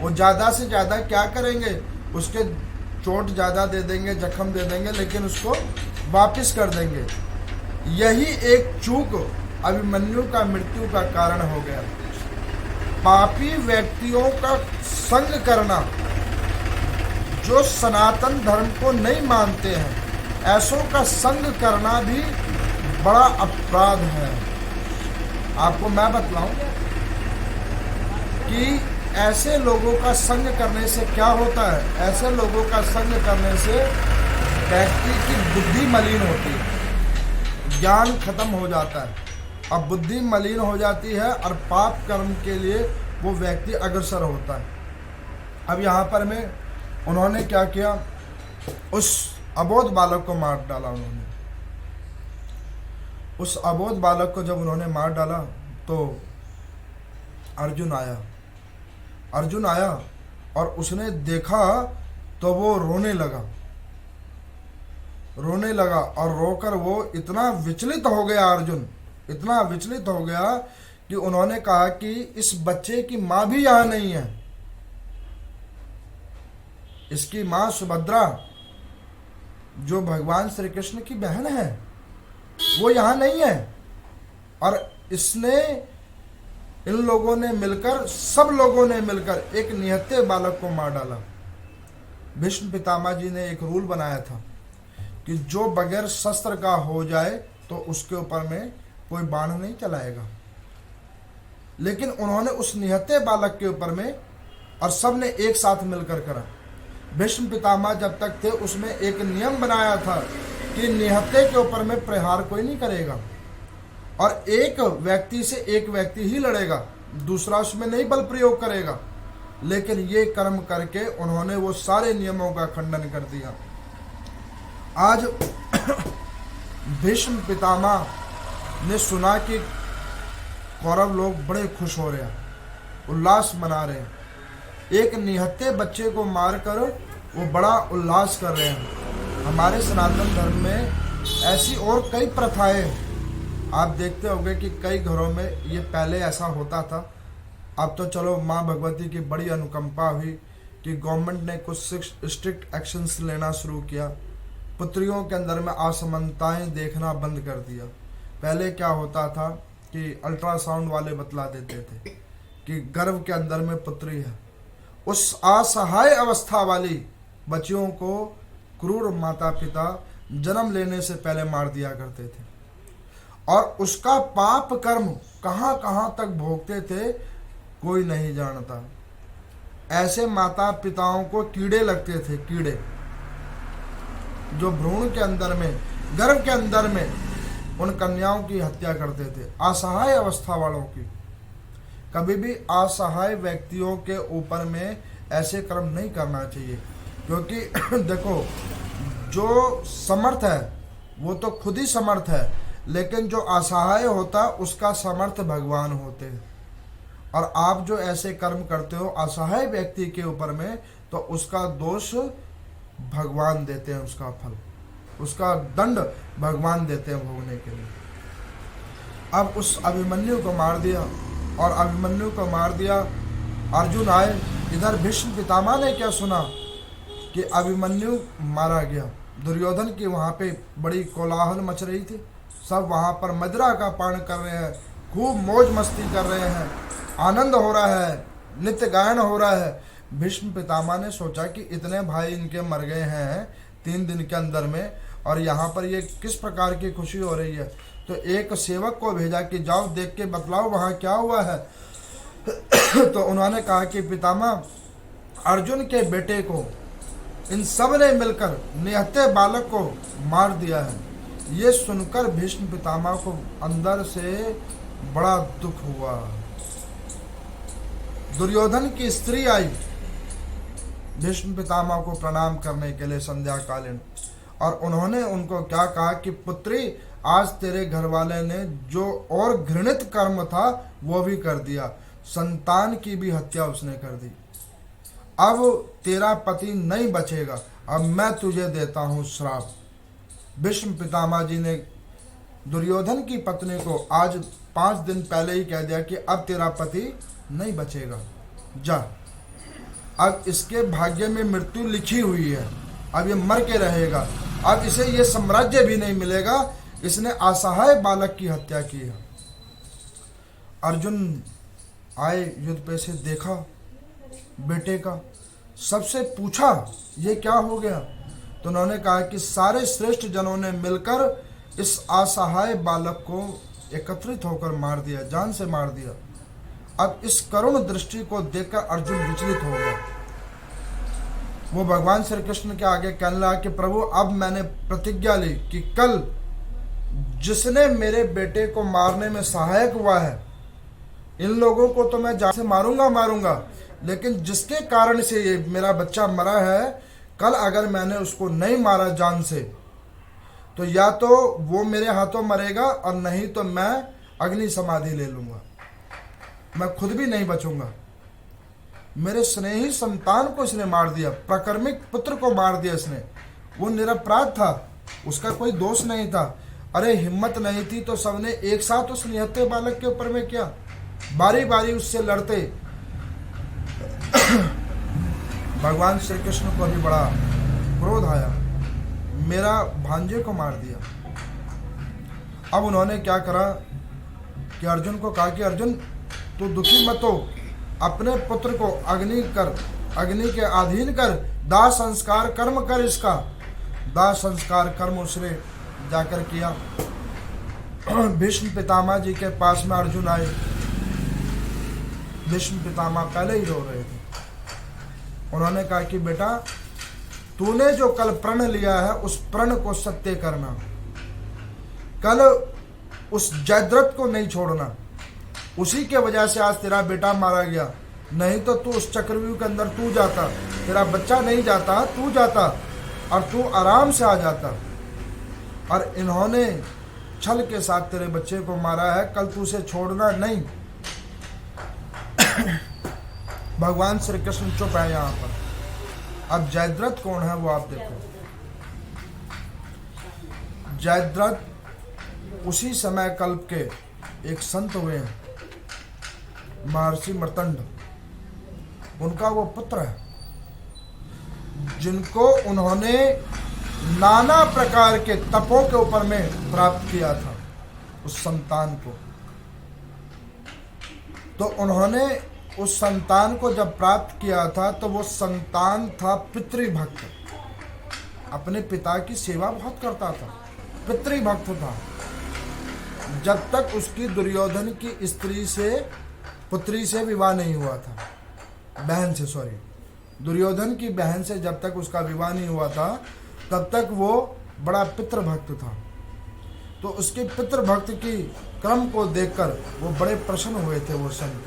वो ज्यादा से ज्यादा क्या करेंगे, उसके चोट ज्यादा दे देंगे, जख्म दे देंगे, लेकिन उसको वापस कर देंगे। यही एक चूक अभिमन्यु का मृत्यु का कारण हो गया। पापी व्यक्तियों का संग करना, जो सनातन धर्म को नहीं मानते हैं, ऐसों का संग करना भी बड़ा अपराध है। आपको मैं बतलाऊं कि ऐसे लोगों का संग करने से क्या होता है। ऐसे लोगों का संग करने से व्यक्ति की बुद्धि मलिन होती है, ज्ञान खत्म हो जाता है, अब बुद्धि मलिन हो जाती है और पाप कर्म के लिए वो व्यक्ति अग्रसर होता है। अब यहाँ पर में उन्होंने क्या किया, उस अबोध बालक को मार डाला उन्होंने। उस अबोध बालक को जब उन्होंने मार डाला तो अर्जुन आया। अर्जुन आया और उसने देखा तो वो रोने लगा, रोने लगा और रोकर वो इतना विचलित हो गया, अर्जुन इतना विचलित हो गया कि उन्होंने कहा कि इस बच्चे की मां भी यहां नहीं है। इसकी मां सुभद्रा जो भगवान श्री कृष्ण की बहन है वो यहां नहीं है। और इसने इन लोगों ने मिलकर, सब लोगों ने मिलकर एक निहत्थे बालक को मार डाला। भीष्म पितामह जी ने एक रूल बनाया था कि जो बगैर शस्त्र का हो जाए तो उसके ऊपर में कोई बाण नहीं चलाएगा। लेकिन उन्होंने उस निहत्थे बालक के ऊपर में, और सब ने एक साथ मिलकर करा। भीष्म पितामह जब तक थे उसमें एक नियम बनाया था कि निहत्थे के ऊपर में प्रहार कोई नहीं करेगा और एक व्यक्ति से एक व्यक्ति ही लड़ेगा, दूसरा उसमें नहीं बल प्रयोग करेगा। लेकिन ये कर्म करके उन्होंने वो सारे नियमों का खंडन कर दिया। आज भीष्म पितामह ने सुना कि कौरव लोग बड़े खुश हो रहे हैं, उल्लास मना रहे हैं, एक निहत्थे बच्चे को मारकर वो बड़ा उल्लास कर रहे हैं। हमारे सनातन धर्म में ऐसी और कई प्रथाएं आप देखते होंगे कि कई घरों में ये पहले ऐसा होता था। अब तो चलो माँ भगवती की बड़ी अनुकंपा हुई कि गवर्नमेंट ने कुछ स्ट्रिक्ट एक्शंस लेना शुरू किया, पुत्रियों के अंदर में असमानताएं देखना बंद कर दिया। पहले क्या होता था कि अल्ट्रासाउंड वाले बतला देते थे कि गर्भ के अंदर में पुत्री है। उस असहाय अवस्था वाली बच्चियों को क्रूर माता पिता जन्म लेने से पहले मार दिया करते थे और उसका पाप कर्म कहां कहां तक भोगते थे कोई नहीं जानता। ऐसे माता पिताओं को कीड़े लगते थे, कीड़े जो भ्रूण के अंदर में, गर्भ के अंदर में उन कन्याओं की हत्या करते थे, असहाय अवस्था वालों की। कभी भी असहाय व्यक्तियों के ऊपर में ऐसे कर्म नहीं करना चाहिए, क्योंकि देखो जो समर्थ है वो तो खुद ही समर्थ है, लेकिन जो असहाय होता है उसका समर्थ भगवान होते हैं। और आप जो ऐसे कर्म करते हो असहाय व्यक्ति के ऊपर में, तो उसका दोष भगवान देते हैं, उसका फल, उसका दंड भगवान देते हैं भोगने के लिए। अब उस अभिमन्यु को मार दिया, और अभिमन्यु को मार दिया। अर्जुन आए, इधर भीष्म पितामह ने क्या सुना कि अभिमन्यु मारा गया। दुर्योधन की वहाँ पे बड़ी कोलाहल मच रही थी, सब वहाँ पर मदिरा का पान कर रहे हैं, खूब मौज मस्ती कर रहे हैं, आनंद हो रहा है, नित्य गायन हो रहा है। भीष्म पितामह ने सोचा कि इतने भाई इनके मर गए हैं 3 दिन के अंदर में, और यहाँ पर ये किस प्रकार की खुशी हो रही है। तो एक सेवक को भेजा कि जाओ देख के बतलाओ वहाँ क्या हुआ है। तो उन्होंने कहा कि पितामह, अर्जुन के बेटे को इन सब ने मिलकर निहत्थे बालक को मार दिया है। ये सुनकर भीष्म पितामह को अंदर से बड़ा दुख हुआ। दुर्योधन की स्त्री आई भीष्म पितामह को प्रणाम करने के लिए संध्या कालीन, और उन्होंने उनको क्या कहा कि पुत्री, आज तेरे घर वाले ने जो और घृणित कर्म था वो भी कर दिया, संतान की भी हत्या उसने कर दी। अब तेरा पति नहीं बचेगा, अब मैं तुझे देता हूँ श्राप। भीष्म पितामह जी ने दुर्योधन की पत्नी को आज 5 दिन पहले ही कह दिया कि अब तेरा पति नहीं बचेगा, जा। अब इसके भाग्य में मृत्यु लिखी हुई है, अब ये मर के रहेगा, अब इसे ये साम्राज्य भी नहीं मिलेगा, इसने असहाय बालक की हत्या की है। अर्जुन आए, युद्ध पे से देखा बेटे का, सबसे पूछा ये क्या हो गया। तो उन्होंने कहा कि सारे श्रेष्ठ जनों ने मिलकर इस असहाय बालक को एकत्रित होकर मार दिया, जान से मार दिया। अब इस करुण दृष्टि को देखकर अर्जुन विचलित हो गया। वो भगवान श्री कृष्ण के आगे कहने लगा कि प्रभु, अब मैंने प्रतिज्ञा ली कि कल जिसने मेरे बेटे को मारने में सहायक हुआ है, इन लोगों को तो मैं जान से मारूंगा, लेकिन जिसके कारण से ये मेरा बच्चा मरा है, कल अगर मैंने उसको नहीं मारा जान से, तो या तो वो मेरे हाथों मरेगा और नहीं तो मैं अग्नि समाधि ले लूंगा, मैं खुद भी नहीं बचूंगा। मेरे स्नेही संतान को इसने मार दिया, प्रकर्मिक पुत्र को मार दिया इसने। वो निरपराध था, उसका कोई दोष नहीं था। अरे हिम्मत नहीं थी तो सबने एक साथ उस निहत्थे बालक के ऊपर में किया, बारी बारी उससे लड़ते। भगवान श्री कृष्ण को भी बड़ा क्रोध आया, मेरा भांजे को मार दिया। अब उन्होंने क्या करा कि अर्जुन को कहा कि अर्जुन तू दुखी मत हो, अपने पुत्र को अग्नि के अधीन कर, दाह संस्कार कर्म कर इसका। दाह संस्कार कर्म उसने जाकर किया। भीष्म पितामह जी के पास में अर्जुन आए। भीष्म पितामह पहले ही रो रहे थे। उन्होंने कहा कि बेटा तूने जो कल प्रण लिया है उस प्रण को सत्य करना, कल उस जयद्रथ को नहीं छोड़ना। उसी के वजह से आज तेरा बेटा मारा गया, नहीं तो तू उस चक्रव्यूह के अंदर तू जाता, तेरा बच्चा नहीं जाता, तू जाता और तू आराम से आ जाता। और इन्होंने छल के साथ तेरे बच्चे को मारा है, कल तू उसे छोड़ना नहीं। भगवान श्री कृष्ण चुप है यहाँ पर। अब जयद्रथ कौन है वो आप देखो। जयद्रथ उसी समय कल्प के एक संत हुए हैं, महर्षि मर्तंड, उनका वो पुत्र है, जिनको उन्होंने नाना प्रकार के तपों के ऊपर में प्राप्त किया था उस संतान को। तो उन्होंने उस संतान को जब प्राप्त किया था तो वो संतान था पितृभक्त, अपने पिता की सेवा बहुत करता था, पितृभक्त था। जब तक उसकी दुर्योधन की स्त्री से, पुत्री से विवाह नहीं हुआ था, बहन से, सॉरी, दुर्योधन की बहन से जब तक उसका विवाह नहीं हुआ था तब तक वो बड़ा पितृभक्त था। तो उसके पितृभक्त की क्रम को देखकर वो बड़े प्रसन्न हुए थे वो संत,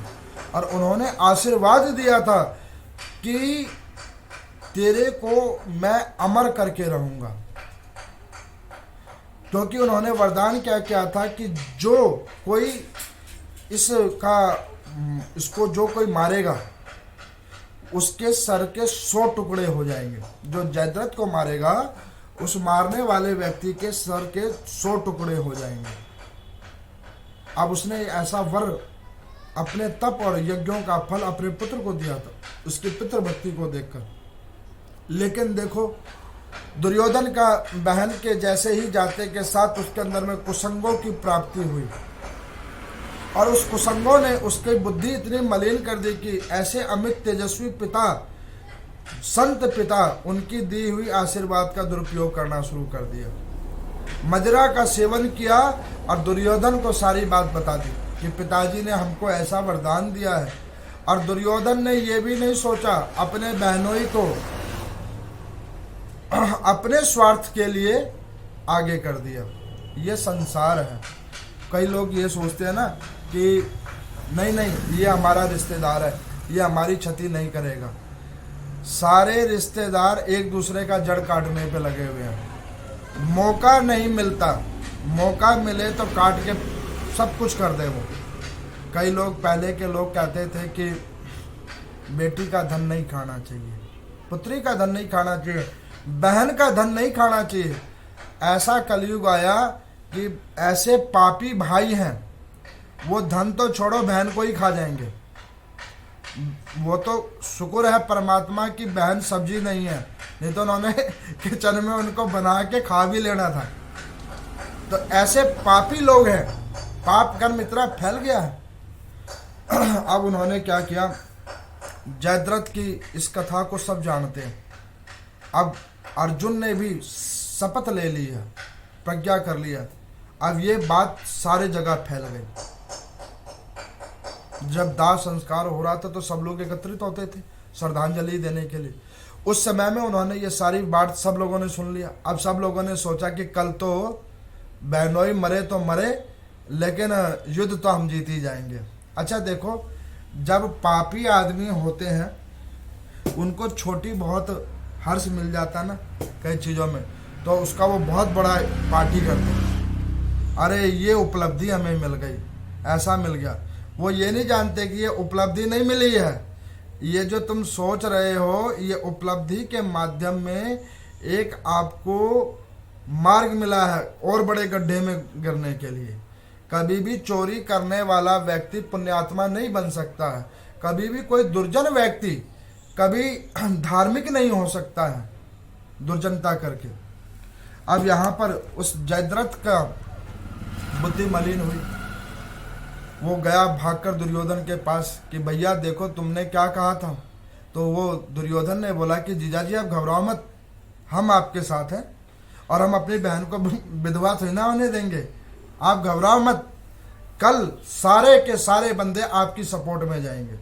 और उन्होंने आशीर्वाद दिया था कि तेरे को मैं अमर करके रहूंगा। क्योंकि उन्होंने वरदान क्या किया था कि जो कोई इसको जो कोई मारेगा उसके सर के 100 टुकड़े हो जाएंगे। जो जयद्रथ को मारेगा उस मारने वाले व्यक्ति के सर के 100 टुकड़े हो जाएंगे। अब उसने ऐसा वर अपने तप और यज्ञों का फल अपने पुत्र को दिया था, उसकी पितृभक्ति को देखकर। लेकिन देखो दुर्योधन का बहन के जैसे ही जाते के साथ उसके अंदर में कुसंगों की प्राप्ति हुई, और उस कुसंगों ने उसकी बुद्धि इतनी मलिन कर दी कि ऐसे अमित तेजस्वी पिता, संत पिता, उनकी दी हुई आशीर्वाद का दुरुपयोग करना शुरू कर दिया। मदिरा का सेवन किया और दुर्योधन को सारी बात बता दी कि पिताजी ने हमको ऐसा वरदान दिया है। और दुर्योधन ने यह भी नहीं सोचा अपने बहनोई को अपने स्वार्थ के लिए आगे कर दिया। ये संसार है। कई लोग ये सोचते हैं ना कि नहीं नहीं ये हमारा रिश्तेदार है, ये हमारी क्षति नहीं करेगा। सारे रिश्तेदार एक दूसरे का जड़ काटने पे लगे हुए हैं। मौका नहीं मिलता, मौका मिले तो काट के सब कुछ कर दे वो। कई लोग, पहले के लोग कहते थे कि बेटी का धन नहीं खाना चाहिए, पुत्री का धन नहीं खाना चाहिए, बहन का धन नहीं खाना चाहिए। ऐसा कलयुग आया कि ऐसे पापी भाई हैं, वो धन तो छोड़ो बहन को ही खा जाएंगे। वो तो शुक्र है परमात्मा की बहन सब्जी नहीं है, नहीं तो उन्होंने किचन में उनको बना के खा भी लेना था। तो ऐसे पापी लोग हैं, पाप कर्म इतना फैल गया है। अब उन्होंने क्या किया, जयद्रथ की इस कथा को सब जानते हैं। अब अर्जुन ने भी शपथ ले ली है, प्रतिज्ञा कर लिया। अब ये बात सारे जगह फैल गई। जब दाह संस्कार हो रहा था तो सब लोग एकत्रित होते थे श्रद्धांजलि देने के लिए। उस समय में उन्होंने ये सारी बात सब लोगों ने सुन लिया। अब सब लोगों ने सोचा कि कल तो बहनोई मरे तो मरे, लेकिन युद्ध तो हम जीत ही जाएंगे। अच्छा देखो, जब पापी आदमी होते हैं उनको छोटी बहुत हर्ष मिल जाता ना कई चीज़ों में, तो उसका वो बहुत बड़ा पार्टी करते हैं, अरे ये उपलब्धि हमें मिल गई, ऐसा मिल गया। वो ये नहीं जानते कि ये उपलब्धि नहीं मिली है, ये जो तुम सोच रहे हो ये उपलब्धि के माध्यम में एक आपको मार्ग मिला है और बड़े गड्ढे में गिरने के लिए। कभी भी चोरी करने वाला व्यक्ति पुण्यात्मा नहीं बन सकता है, कभी भी कोई दुर्जन व्यक्ति कभी धार्मिक नहीं हो सकता है दुर्जनता करके। अब यहाँ पर उस जयद्रथ का बुद्धि मलिन हुई, वो गया भागकर दुर्योधन के पास कि भैया देखो तुमने क्या कहा था। तो वो दुर्योधन ने बोला कि जीजाजी आप घबराओ मत, हम आपके साथ हैं और हम अपनी बहन को विधवा थोड़ी ना होने देंगे, आप घबराओ मत, कल सारे के सारे बंदे आपकी सपोर्ट में जाएंगे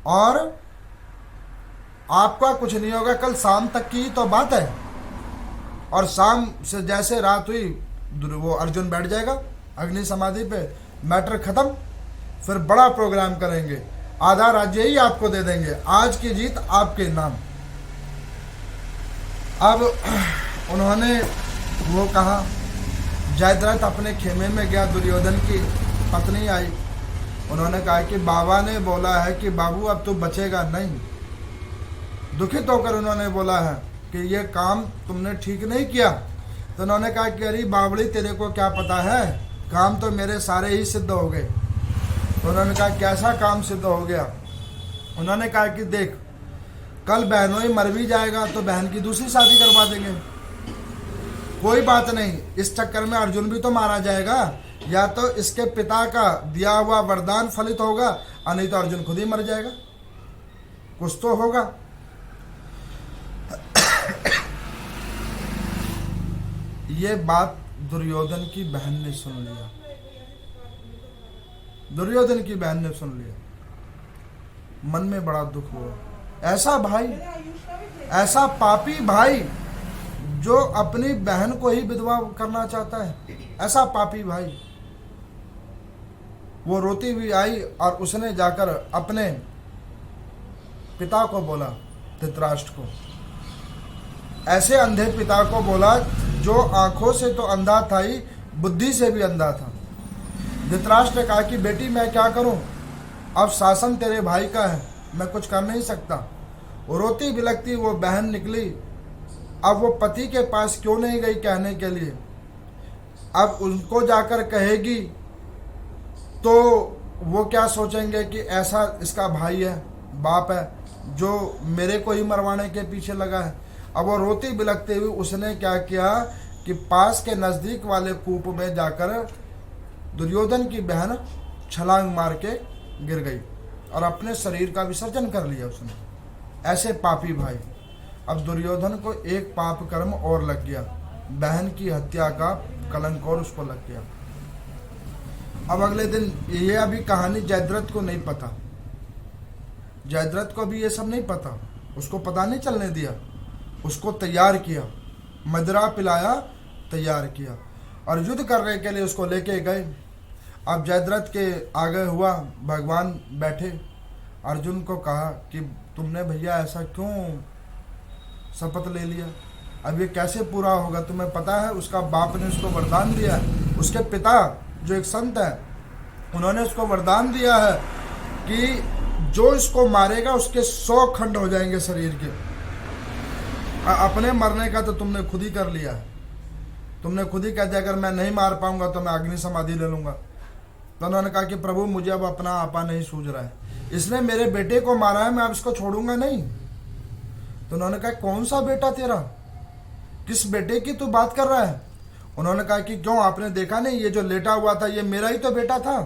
और आपका कुछ नहीं होगा, कल शाम तक की तो बात है। और शाम से जैसे रात हुई वो अर्जुन बैठ जाएगा अग्नि समाधि पे, मैटर खत्म, फिर बड़ा प्रोग्राम करेंगे, आधा राज्य ही आपको दे देंगे, आज की जीत आपके नाम। अब उन्होंने वो कहा, जयद्रथ अपने खेमे में गया, दुर्योधन की पत्नी आई, उन्होंने कहा कि बाबा ने बोला है कि बाबू अब तू बचेगा नहीं। दुखित होकर उन्होंने बोला है कि ये काम तुमने ठीक नहीं किया। तो उन्होंने कहा कि अरे बावड़ी तेरे को क्या पता है, काम तो मेरे सारे ही सिद्ध हो गए। तो उन्होंने कहा कैसा काम सिद्ध हो गया। उन्होंने कहा कि देख कल बहनों ही मर भी जाएगा तो बहन की दूसरी शादी करवा देंगे, कोई बात नहीं, इस चक्कर में अर्जुन भी तो मारा जाएगा, या तो इसके पिता का दिया हुआ वरदान फलित होगा और नहीं तो अर्जुन खुद ही मर जाएगा, कुछ तो होगा। ये बात दुर्योधन की बहन ने सुन लिया, दुर्योधन की बहन ने सुन लिया, मन में बड़ा दुख हुआ। ऐसा भाई, ऐसा पापी भाई जो अपनी बहन को ही विधवा करना चाहता है, ऐसा पापी भाई। वो रोती हुई आई और उसने जाकर अपने पिता को बोला, धृतराष्ट्र को, ऐसे अंधे पिता को बोला जो आंखों से तो अंधा था ही, बुद्धि से भी अंधा था। धृतराष्ट्र ने कहा कि बेटी मैं क्या करूं, अब शासन तेरे भाई का है, मैं कुछ कर नहीं सकता। रोती बिलखती वो बहन निकली, अब वो पति के पास क्यों नहीं गई कहने के लिए, अब उनको जाकर कहेगी तो वो क्या सोचेंगे कि ऐसा इसका भाई है, बाप है, जो मेरे को ही मरवाने के पीछे लगा है। अब वो रोती बिलखते हुए उसने क्या किया कि पास के नज़दीक वाले कूप में जाकर दुर्योधन की बहन छलांग मार के गिर गई और अपने शरीर का विसर्जन कर लिया उसने। ऐसे पापी भाई। अब दुर्योधन को एक पाप कर्म और लग गया, बहन की हत्या का कलंक और उसको लग गया। अब अगले दिन, ये अभी कहानी जयद्रथ को नहीं पता, जयद्रथ को भी ये सब नहीं पता, उसको पता नहीं चलने दिया, उसको तैयार किया, मदिरा पिलाया, तैयार किया और युद्ध करने के लिए उसको लेके गए। अब जयद्रथ के आगे हुआ, भगवान बैठे, अर्जुन को कहा कि तुमने भैया ऐसा क्यों शपथ ले लिया, अब ये कैसे पूरा होगा, तुम्हें पता है उसका बाप ने उसको वरदान दिया है, उसके पिता जो एक संत है उन्होंने उसको वरदान दिया है कि जो इसको मारेगा उसके 100 खंड हो जाएंगे शरीर के। अपने मरने का तो तुमने खुद ही कर लिया है, तुमने खुद ही कह दिया अगर मैं नहीं मार पाऊंगा तो मैं अग्नि समाधि ले लूंगा। तो उन्होंने कहा कि प्रभु मुझे अब अपना आपा नहीं सूझ रहा है, इसने मेरे बेटे को मारा है, मैं अब इसको छोड़ूंगा नहीं। तो उन्होंने कहा कौन सा बेटा तेरा, किस बेटे की तू बात कर रहा है। उन्होंने कहा कि क्यों आपने देखा नहीं, ये जो लेटा हुआ था ये मेरा ही तो बेटा था।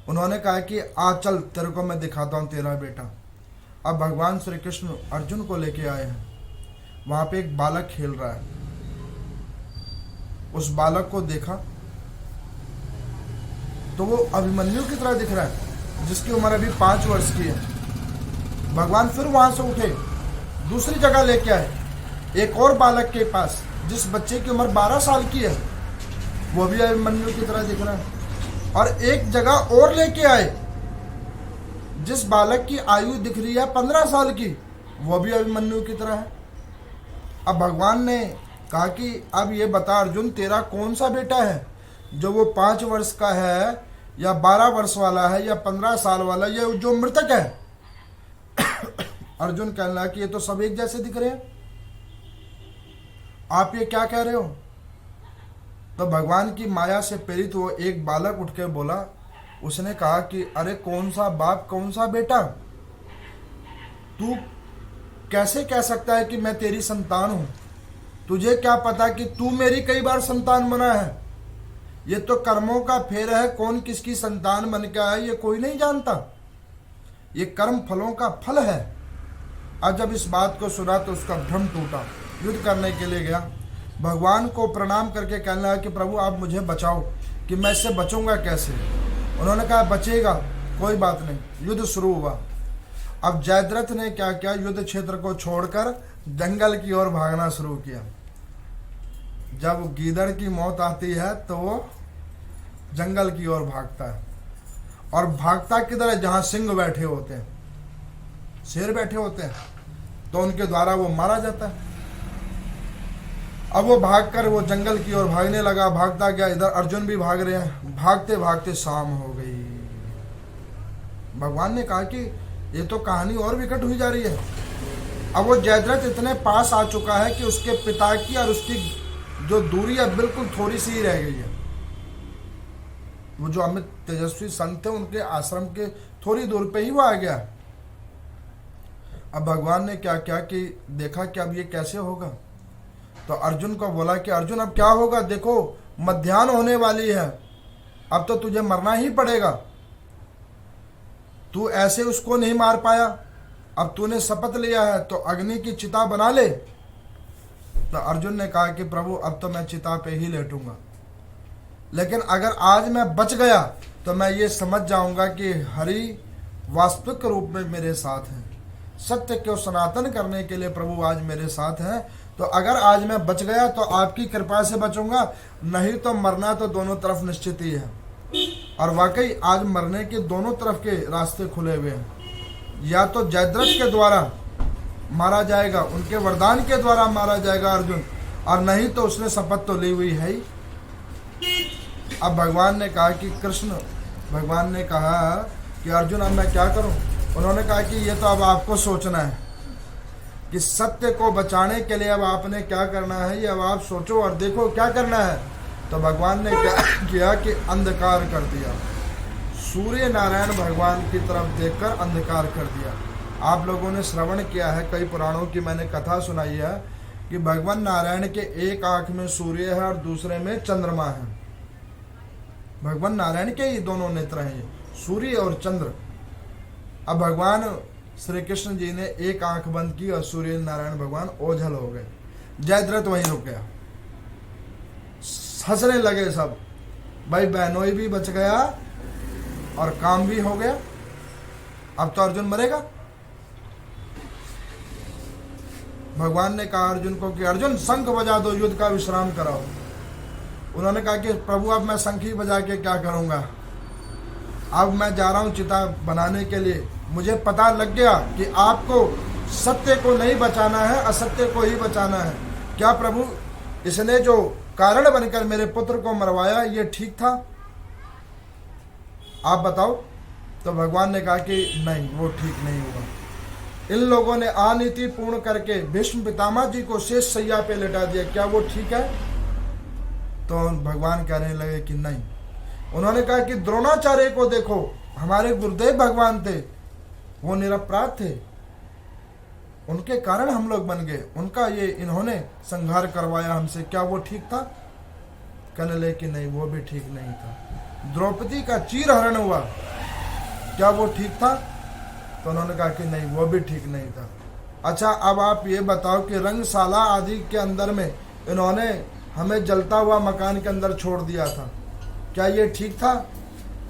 उन्होंने कहा कि आज चल तेरे को मैं दिखाता हूँ तेरा बेटा। अब भगवान श्री कृष्ण अर्जुन को लेके आए हैं, वहां पे एक बालक खेल रहा है, उस बालक को देखा तो वो अभिमन्यु की तरह दिख रहा है जिसकी उम्र अभी 5 वर्ष की है। भगवान फिर वहां से उठे, दूसरी जगह लेके आए, एक और बालक के पास जिस बच्चे की उम्र 12 साल की है, वो भी अभिमन्यु की तरह दिख रहा है। और एक जगह और लेके आए, जिस बालक की आयु दिख रही है 15 साल की, वो भी अभिमन्यु की तरह है। अब भगवान ने कहा कि अब ये बता अर्जुन, तेरा कौन सा बेटा है जो वो 5 वर्ष का है या 12 वर्ष वाला है या 15 साल वाला, या जो मृतक है? अर्जुन कहने लगा कि ये तो सब एक जैसे दिख रहे हैं, आप ये क्या कह रहे हो? तो भगवान की माया से प्रेरित वो एक बालक उठ के बोला, उसने कहा कि अरे कौन सा बाप कौन सा बेटा, तू कैसे कह सकता है कि मैं तेरी संतान हूं? तुझे क्या पता कि तू मेरी कई बार संतान बना है? ये तो कर्मों का फेर है, कौन किसकी संतान बन के आया ये कोई नहीं जानता, ये कर्म फलों का फल है। आज जब इस बात को सुना तो उसका भ्रम टूटा, युद्ध करने के लिए गया, भगवान को प्रणाम करके कहने लगा कि प्रभु आप मुझे बचाओ, कि मैं इससे बचूंगा कैसे? उन्होंने कहा बचेगा, कोई बात नहीं। युद्ध शुरू हुआ। अब जयद्रथ ने क्या किया, युद्ध क्षेत्र को छोड़कर जंगल की ओर भागना शुरू किया। जब गीदड़ की मौत आती है तो वो जंगल की ओर भागता है, और भागता किधर है? जहां सिंह बैठे होते हैं, शेर बैठे होते हैं, तो उनके द्वारा वो मारा जाता है। अब वो भागकर वो जंगल की ओर भागने लगा, भागता गया, इधर अर्जुन भी भाग रहे हैं। भागते भागते शाम हो गई। भगवान ने कहा कि ये तो कहानी और विकट हुई जा रही है। अब वो जयद्रथ इतने पास आ चुका है कि उसके पिता की और उसकी जो दूरी है बिल्कुल थोड़ी सी ही रह गई है। वो जो अमित तेजस्वी संत थे उनके आश्रम के थोड़ी दूर पे ही वो आ गया। अब भगवान ने क्या किया कि देखा कि अब ये कैसे होगा, तो अर्जुन को बोला कि अर्जुन अब क्या होगा, देखो मध्याह्न होने वाली है, अब तो तुझे मरना ही पड़ेगा। तू ऐसे उसको नहीं मार पाया, अब तूने शपथ लिया है तो अग्नि की चिता बना ले। तो अर्जुन ने कहा कि प्रभु अब तो मैं चिता पे ही लेटूंगा, लेकिन अगर आज मैं बच गया तो मैं ये समझ जाऊंगा कि हरि वास्तविक रूप में मेरे साथ हैं, सत्य को सनातन करने के लिए प्रभु आज मेरे साथ हैं। तो अगर आज मैं बच गया तो आपकी कृपा से बचूंगा, नहीं तो मरना तो दोनों तरफ निश्चित ही है। और वाकई आज मरने के दोनों तरफ के रास्ते खुले हुए हैं, या तो जयद्रथ के द्वारा मारा जाएगा, उनके वरदान के द्वारा मारा जाएगा अर्जुन, और नहीं तो उसने शपथ तो ली हुई है ही। अब भगवान ने कहा कि कृष्ण, भगवान ने कहा कि अर्जुन अब मैं क्या करूं? उन्होंने कहा कि ये तो अब आपको सोचना है कि सत्य को बचाने के लिए अब आपने क्या करना है, ये अब आप सोचो और देखो क्या करना है। तो भगवान ने क्या किया कि अंधकार कर दिया, सूर्य नारायण भगवान की तरफ देखकर अंधकार कर दिया। आप लोगों ने श्रवण किया है, कई पुराणों की मैंने कथा सुनाई है कि भगवान नारायण के एक आंख में सूर्य है और दूसरे में चंद्रमा है। भगवान नारायण के ही दोनों नेत्र हैं, सूर्य और चंद्र। अब भगवान श्री कृष्ण जी ने एक आंख बंद की और सूर्य नारायण भगवान ओझल हो गए। जयद्रथ वहीं रुक गया, हंसने लगे सब, भाई बहनोई भी बच गया और काम भी हो गया, अब तो अर्जुन मरेगा। भगवान ने कहा अर्जुन को कि अर्जुन शंख बजा दो, युद्ध का विश्राम कराओ। उन्होंने कहा कि प्रभु अब मैं शंख ही बजा के क्या करूंगा, अब मैं जा रहा हूं चिता बनाने के लिए। मुझे पता लग गया कि आपको सत्य को नहीं बचाना है, असत्य को ही बचाना है। क्या प्रभु इसने जो कारण बनकर मेरे पुत्र को मरवाया ये ठीक था, आप बताओ? तो भगवान ने कहा कि नहीं, वो ठीक नहीं होगा। इन लोगों ने अनीति पूर्ण करके भीष्म पितामह जी को शेष शैया पे लेटा दिया, क्या वो ठीक है? तो भगवान कहने लगे कि नहीं। उन्होंने कहा कि द्रोणाचार्य को देखो, हमारे गुरुदेव भगवान थे, वो निरपराध थे, उनके कारण हम लोग बन गए, उनका ये इन्होंने संहार करवाया हमसे, क्या वो ठीक था? कहने लगे कि नहीं, वो भी ठीक नहीं था। द्रौपदी का चीर हरण हुआ, क्या वो ठीक था? तो उन्होंने कहा कि नहीं, वो भी ठीक नहीं था। अच्छा, अब आप ये बताओ कि रंगशाला आदि के अंदर में इन्होंने हमें जलता हुआ मकान के अंदर छोड़ दिया था, क्या ये ठीक था?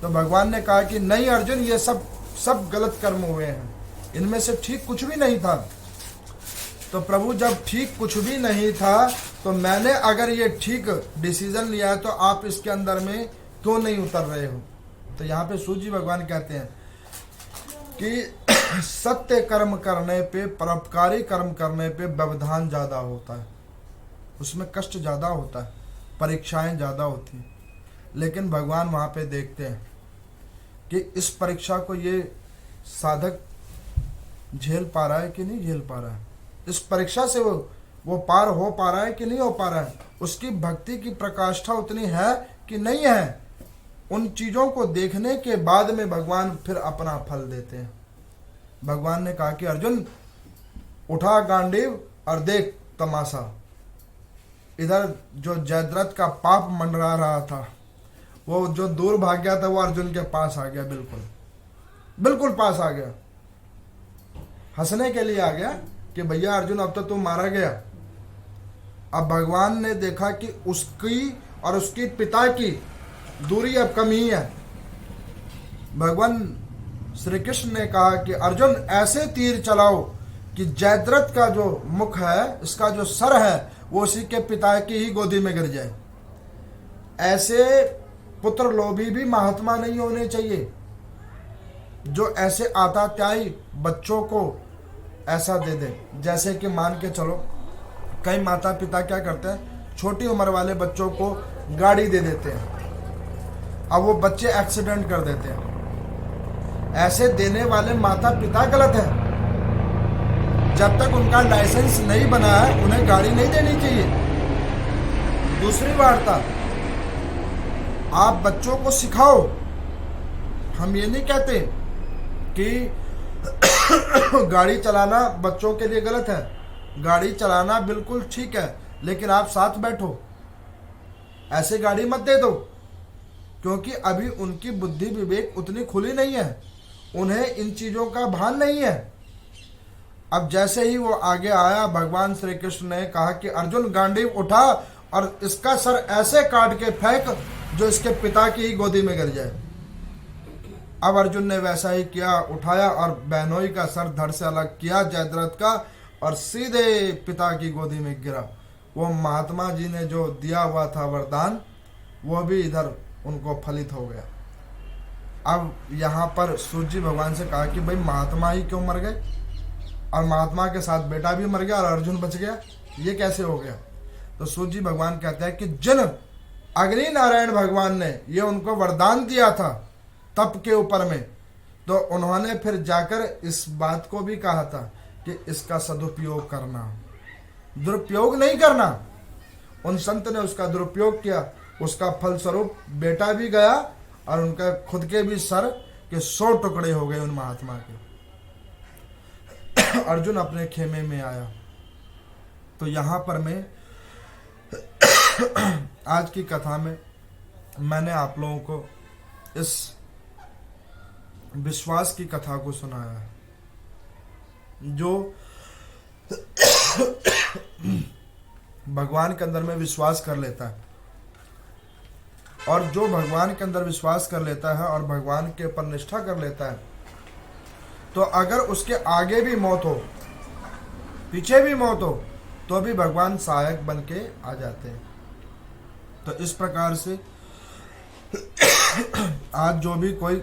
तो भगवान ने कहा कि नहीं अर्जुन, ये सब गलत कर्म हुए हैं, इनमें से ठीक कुछ भी नहीं था। तो प्रभु जब ठीक कुछ भी नहीं था तो मैंने अगर ये ठीक डिसीजन लिया है तो आप इसके अंदर में क्यों नहीं उतर रहे हो? तो यहाँ पे सूर्य भगवान कहते हैं कि सत्य कर्म करने पे, परोपकारी कर्म करने पे व्यवधान ज्यादा होता है। उसमें कष्ट ज़्यादा होता है, परीक्षाएं ज़्यादा होती हैं। लेकिन भगवान वहाँ पे देखते हैं कि इस परीक्षा को ये साधक झेल पा रहा है कि नहीं झेल पा रहा है, इस परीक्षा से वो पार हो पा रहा है कि नहीं हो पा रहा है, उसकी भक्ति की प्रकाष्ठा उतनी है कि नहीं है। उन चीज़ों को देखने के बाद में भगवान फिर अपना फल देते हैं। भगवान ने कहा कि अर्जुन उठा गांडीव और देख तमाशा। इधर जो जयद्रथ का पाप मंडरा रहा था, वो जो दूर भाग गया था, वो अर्जुन के पास आ गया, बिल्कुल बिल्कुल पास आ गया, हंसने के लिए आ गया कि भैया अर्जुन अब तो तू मारा गया। अब भगवान ने देखा कि उसकी और उसके पिता की दूरी अब कम ही है। भगवान श्री कृष्ण ने कहा कि अर्जुन ऐसे तीर चलाओ कि जयद्रथ का जो मुख है, इसका जो सर है, वो उसी के पिता की ही गोदी में गिर जाए। ऐसे पुत्र लोभी भी महात्मा नहीं होने चाहिए, जो ऐसे आतात्यायी बच्चों को ऐसा दे दे। जैसे कि मान के चलो, कई माता पिता क्या करते हैं, छोटी उम्र वाले बच्चों को गाड़ी दे देते हैं, अब वो बच्चे एक्सीडेंट कर देते हैं। ऐसे देने वाले माता पिता गलत है। जब तक उनका लाइसेंस नहीं बना है, उन्हें गाड़ी नहीं देनी चाहिए। दूसरी वार्ता, आप बच्चों को सिखाओ। हम ये नहीं कहते कि गाड़ी चलाना बच्चों के लिए गलत है, गाड़ी चलाना बिल्कुल ठीक है, लेकिन आप साथ बैठो, ऐसे गाड़ी मत दे दो, क्योंकि अभी उनकी बुद्धि विवेक उतनी खुली नहीं है, उन्हें इन चीज़ों का भान नहीं है। अब जैसे ही वो आगे आया, भगवान श्री कृष्ण ने कहा कि अर्जुन गांडीव उठा और इसका सर ऐसे काट के फेंक जो इसके पिता की ही गोदी में गिर जाए। अब अर्जुन ने वैसा ही किया, उठाया और बहनोई का सर धड़ से अलग किया जयद्रथ का, और सीधे पिता की गोदी में गिरा। वो महात्मा जी ने जो दिया हुआ था वरदान, वो भी इधर उनको फलित हो गया। अब यहाँ पर सूर्य जी भगवान से कहा कि भाई महात्मा ही क्यों मर गए, और महात्मा के साथ बेटा भी मर गया और अर्जुन बच गया, ये कैसे हो गया? तो सूर्य जी भगवान कहते हैं कि जिन अग्नि नारायण भगवान ने ये उनको वरदान दिया था तप के ऊपर में, तो उन्होंने फिर जाकर इस बात को भी कहा था कि इसका सदुपयोग करना, दुरुपयोग नहीं करना। उन संत ने उसका दुरुपयोग किया, उसका फलस्वरूप बेटा भी गया और उनका खुद के भी सर के 100 टुकड़े हो गए उन महात्मा के। अर्जुन अपने खेमे में आया। तो यहाँ पर मैं आज की कथा में मैंने आप लोगों को इस विश्वास की कथा को सुनाया है, जो भगवान के अंदर में विश्वास कर लेता है, और जो भगवान के अंदर विश्वास कर लेता है और भगवान के ऊपर निष्ठा कर लेता है, तो अगर उसके आगे भी मौत हो, पीछे भी मौत हो, तो भी भगवान सहायक बन के आ जाते हैं। तो इस प्रकार से आज जो भी कोई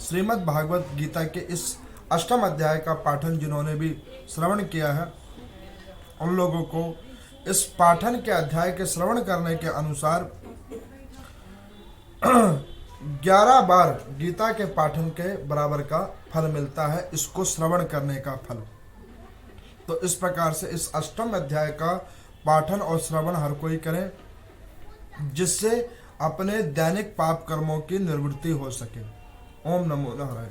श्रीमद् भागवत गीता के इस 8वें अध्याय का पाठन जिन्होंने भी श्रवण किया है, उन लोगों को इस पाठन के अध्याय के श्रवण करने के अनुसार 11 बार गीता के पाठन के बराबर का फल मिलता है, इसको श्रवण करने का फल। तो इस प्रकार से इस 8वें अध्याय का पाठन और श्रवण हर कोई करे, जिससे अपने दैनिक पाप कर्मों की निवृत्ति हो सके। ओम नमो नारायण।